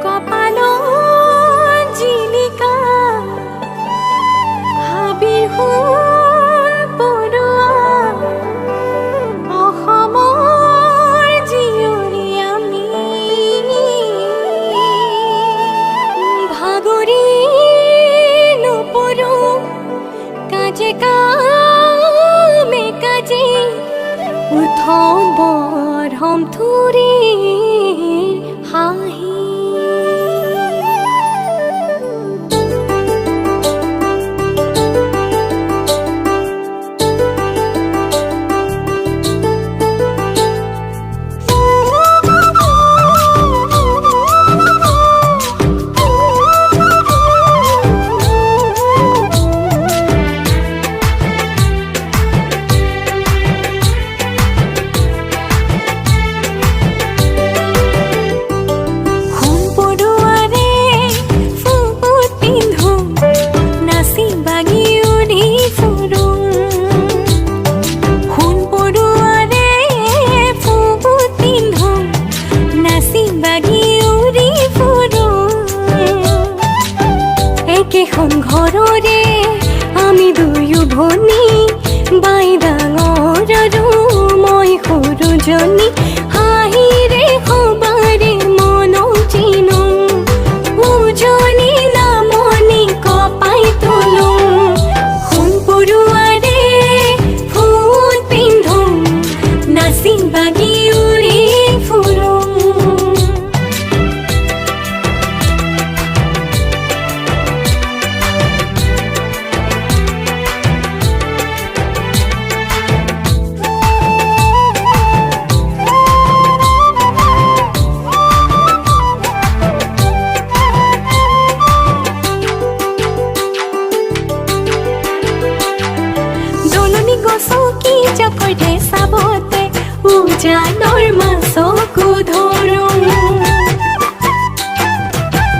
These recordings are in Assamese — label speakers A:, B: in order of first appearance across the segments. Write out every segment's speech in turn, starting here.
A: কপালৰ জিলিকা হাবিহুৰ পৰুৱা অসমৰ জীয়ৰী আমি ভাগৰি নপৰোঁ কাজে কামে কাজে উঠব ধমথুৰিৰ হাঁহি ঘৰৰে আমি দুয়ো ভনী বাই ডাঙৰ আৰু মই সৰুজনী হাঁহিৰে সবাৰে মনক চিনো উজনি নামনি কপাই তোলো সোণ পৰুৱাৰে ফুট পিন্ধো নাচি বাগি উৰি ফুৰো চকৰে চাবতে উজানৰ মাছকো ধৰো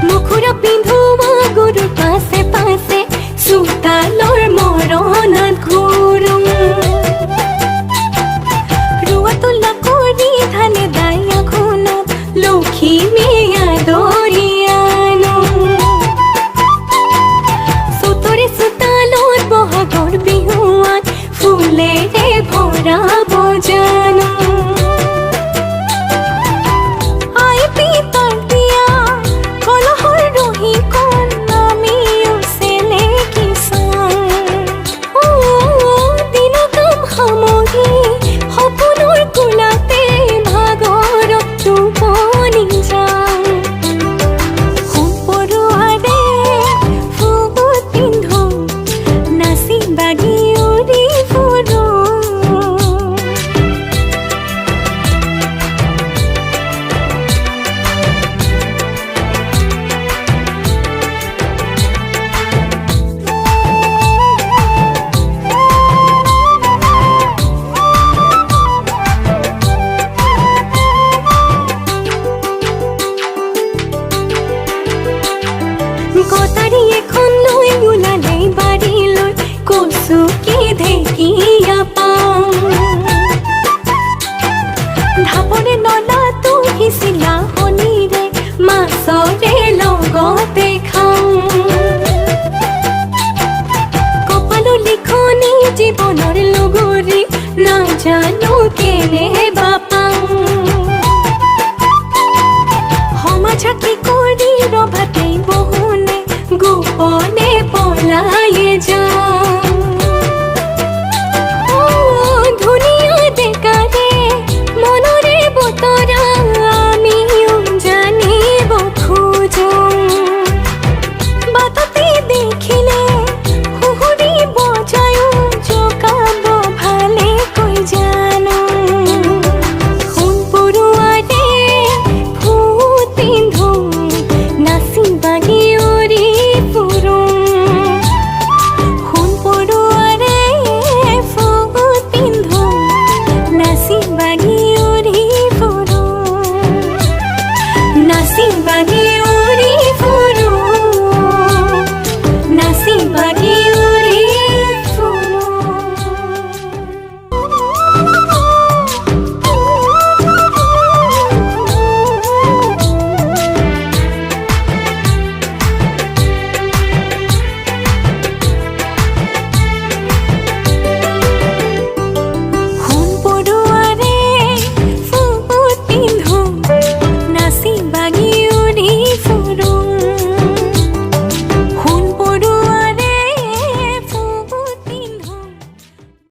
A: মুখুৰা পিন্ধোৱা গৰুৰ পাছে পাছে চোতালৰ মৰণত ঘূৰো ৰোৱা তোলা কৰি ধানে দায়া খোলত লখিমীয়া দৰি আনো চোতৰে চোতালত বহাগৰ বিহুৱাত ফুলেৰে ভৰাব জানো আই পিতাৰ দিয়া কলহৰ ৰহি কণ আমিও চেলেকি চাওঁ দিন কাম সামৰি সপোনৰ কোলাতে ভাগৰত টোপনি যাওঁ সোণ পৰুৱাৰে ফুট পিন্ধো নাচি বাগি উৰি ফুৰো কটাৰী এখন লৈ ওলালে বাৰীলৈ কচুকে ঢেকীয়া